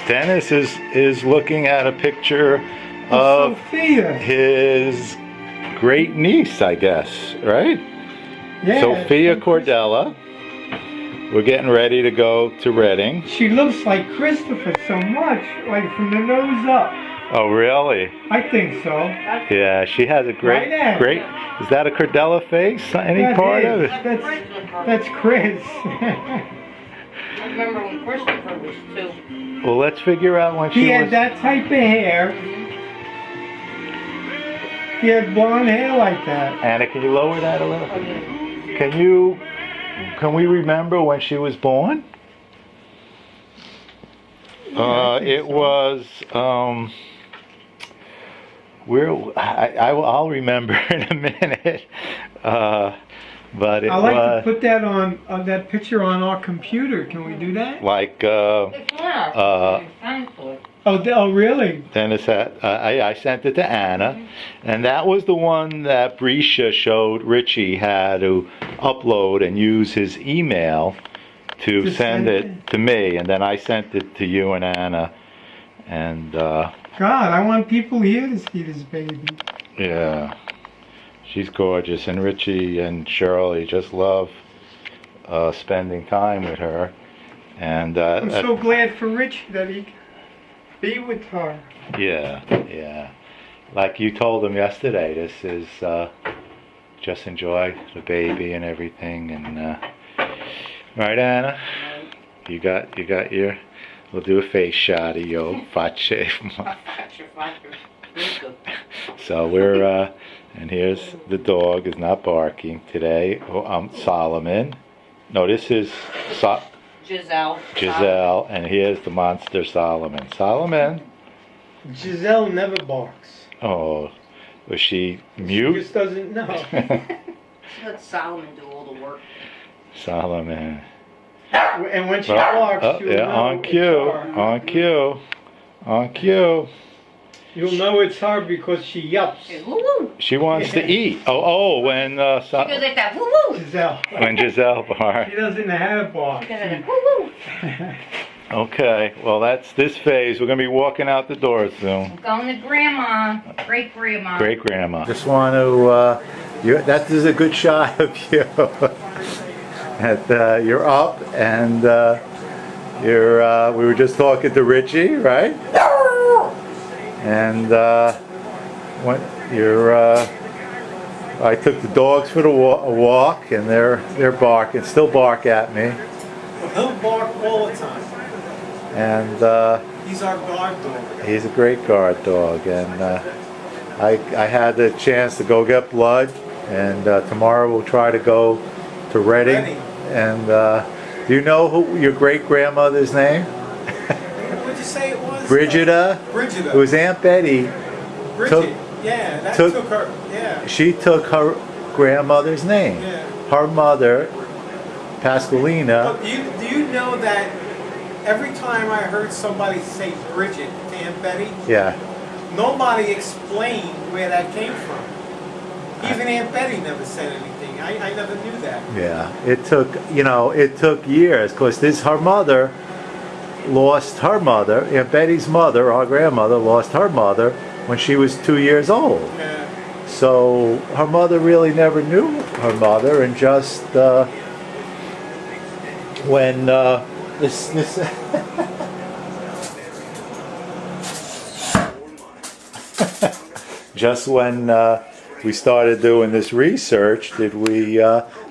Dennis is looking at a picture of Sophia. his great niece, I guess, right? Yeah. Sophia Cordella. We're getting ready to go to Reading. She looks like Christopher so much, like from the nose up. Oh, really? I think so. Yeah, she has a great, Right, great. Is that a Cordella face? Any That part is. of it? That's Chris. I remember when Christopher was 2. Well, let's figure out when He she had was. that type of hair. He had blonde hair like that. Anna, can you lower that a little? Oh, yeah. Can we remember when she was born? It was. I'll remember in a minute. But it I like was to put that on that picture on our computer. Can we do that? like Oh, really? Dennis had. I sent it to Anna, and that was the one that Brescia showed Richie how to upload and use his email to send it to me, and then I sent it to you and Anna, and God, I want people here to see this baby. yeah, she's gorgeous, and Richie and Shirley just love spending time with her, and I'm so glad for Rich that he can be with her. yeah, like you told him yesterday, this is just enjoy the baby and everything, and right, Anna, you got your. We'll do a face shot of your face. So we're and here's the dog is not barking today. Oh, Solomon. No, this is Giselle, and here's the monster Solomon. Solomon. Giselle never barks. Oh, was she She mute? just doesn't know. Let Solomon do all the work. Solomon. And when she barks, you'll yeah, know on it's cue, her. on cue, on cue. You'll know it's her because she yelps. Hey, woo-woo. She wants to eat. Oh, when She goes like that, woo-woo. Giselle. when Giselle barks. She doesn't know how to bark. She goes like that, woo-woo. Okay, well that's this phase. We're gonna be walking out the door soon. I'm going to Grandma, great-grandma. Great grandma. Just want to. That is a good shot of you. You're up and you're. We were just talking to Richie, right? And when you're. I took the dogs for a walk, and they're barking, still bark at me. He'll bark all the time. And He's our guard dog. he's a great guard dog, and I had the chance to go get blood, and tomorrow we'll try to go to Reading. And do you know who your great grandmother's name? What'd you say it was? Brigida. Brigida. It was Aunt Betty. Bridget. Yeah, that took- took her. Yeah. She took her grandmother's name. Yeah. Her mother, Pascalina. But do you know that every time I heard somebody say Bridget to Aunt Betty, Yeah. nobody explained where that came from. Even Aunt Betty never said anything. I never knew that. Yeah, it took years because her mother lost her mother. Aunt Betty's mother, our grandmother, lost her mother when she was 2 years old. Yeah. So her mother really never knew her mother, and just when this just when we started doing this research, did we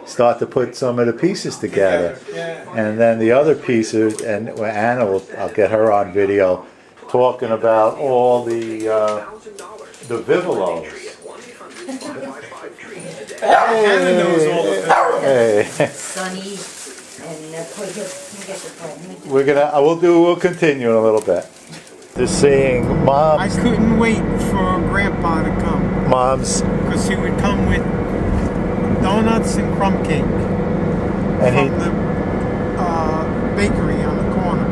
start to put some of the pieces together. Yeah. And then the other pieces, and Anna I'll get her on video, talking about all the Vivalos. Anna knows all of that. Hey, Sunny and put it here. Let me get the phone. Let me do we'll continue in a little bit. Just seeing I mom's couldn't wait for Grandpa to come because he would come with donuts and crumb cake and from the bakery on the corner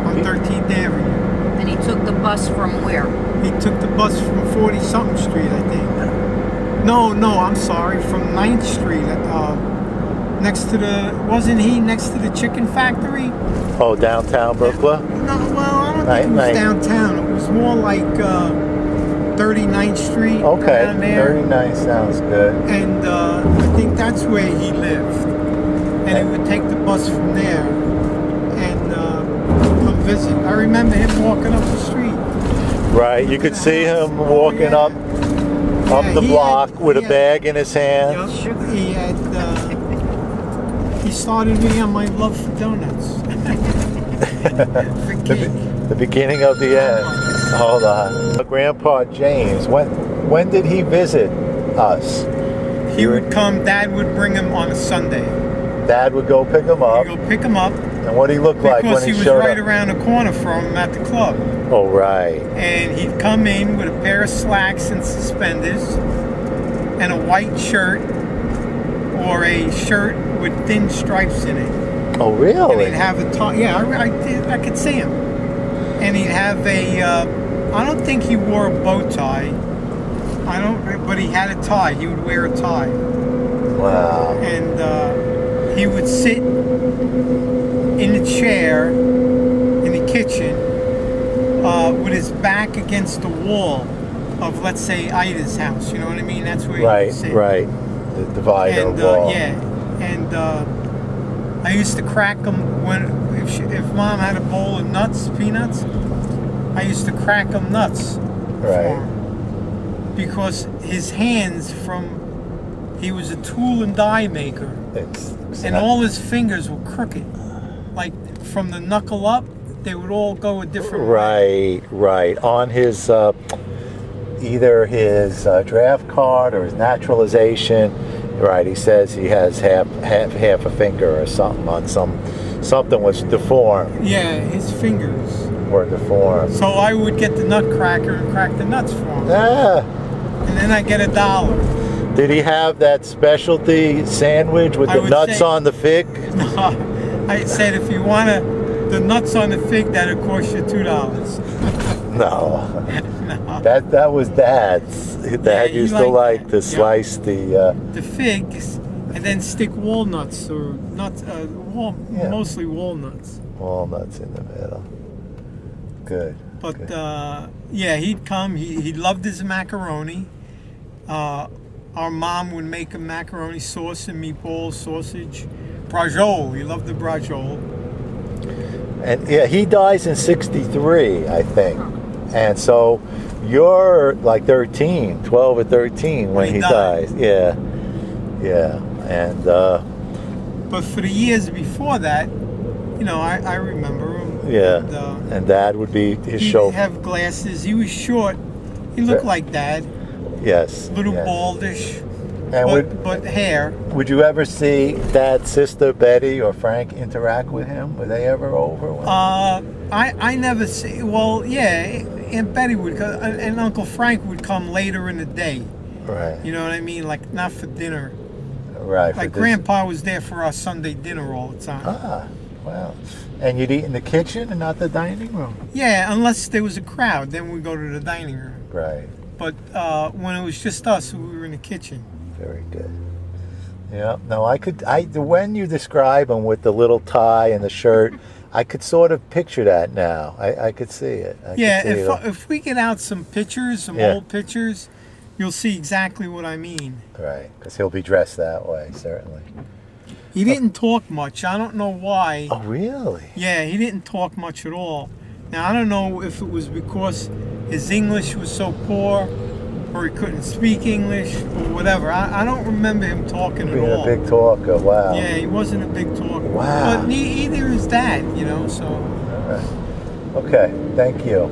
on 13th Avenue. And he took the bus from where? He took the bus from 40-something Street, I think. No, I'm sorry, from 9th Street. Wasn't he next to the chicken factory? downtown Brooklyn. No, well, I don't think it was downtown. It was more like 39th Street. Okay, Down there. 39 sounds good. And I think that's where he lived. And he would take the bus from there and come visit. I remember him walking up the street. Right, you could see him walking up the block with a bag in his hand. Yep. He had. He started me on my love for donuts. The beginning of the end. Hold on. Grandpa James, when did he visit us? He would come. Dad would bring him on a Sunday. Dad would go pick him up. He'd go pick him up. And what did he look like when he showed up? Because he was right around the corner from him at the club. Oh, right. And he'd come in with a pair of slacks and suspenders and a white shirt or a shirt with thin stripes in it. Oh, really? And he'd have a tie. Yeah, I could see him. And he'd have a, I don't think he wore a bow tie. But he had a tie. He would wear a tie. Wow. And he would sit in the chair in the kitchen with his back against the wall of, let's say, Ida's house. You know what I mean? That's where he would sit. Right. The divider wall. Yeah. And I used to crack him if Mom had a bowl of nuts, peanuts. I used to crack him nuts. Right. For him. Because his hands he was a tool and die maker. And all his fingers were crooked. Like from the knuckle up, they would all go a different way. Right. On his, either his draft card or his naturalization, right, he says he has half a finger or something on something was deformed. Yeah, his fingers were deformed. So I would get the nutcracker and crack the nuts for him. Ah. And then I get $1. Did he have that specialty sandwich with the nuts on the fig? No, I said if you want the nuts on the fig, that'll cost you $2. No. No. That was Dad's. Dad used to like to slice the figs and then stick walnuts or nuts, mostly walnuts. Walnuts in the middle. Good. But yeah, he'd come. He loved his macaroni. Our mom would make him macaroni sauce and meatballs, sausage, brajol. He loved the brajol. And yeah, he dies in '63, I think. And so you're like 12 or 13 when he dies. Yeah. And but for the years before that, you know, I remember him. Yeah. And Dad would be his chauffeur. He'd have glasses. He was short. He looked like Dad. Yes. Little baldish. And but hair. Would you ever see Dad's sister Betty or Frank interact with him? Were they ever over? I never see. Well, yeah, Aunt Betty would come, and Uncle Frank would come later in the day. Right. You know what I mean? Like not for dinner. Right. Like Grandpa was there for our Sunday dinner all the time. Ah, wow. And you'd eat in the kitchen and not the dining room? Yeah, unless there was a crowd, then we'd go to the dining room. Right. But when it was just us, we were in the kitchen. Very good. Yeah. No, when you describe him with the little tie and the shirt, I could sort of picture that now. I could see it. If we get out some pictures, some old pictures, you'll see exactly what I mean. Right, because he'll be dressed that way, certainly. He didn't talk much. I don't know why. Oh, really? Yeah, he didn't talk much at all. Now, I don't know if it was because his English was so poor or he couldn't speak English or whatever. I don't remember him talking at all. Being a big talker, wow. Yeah, he wasn't a big talker. Wow. But neither is Dad, you know, so. All right. Okay, thank you.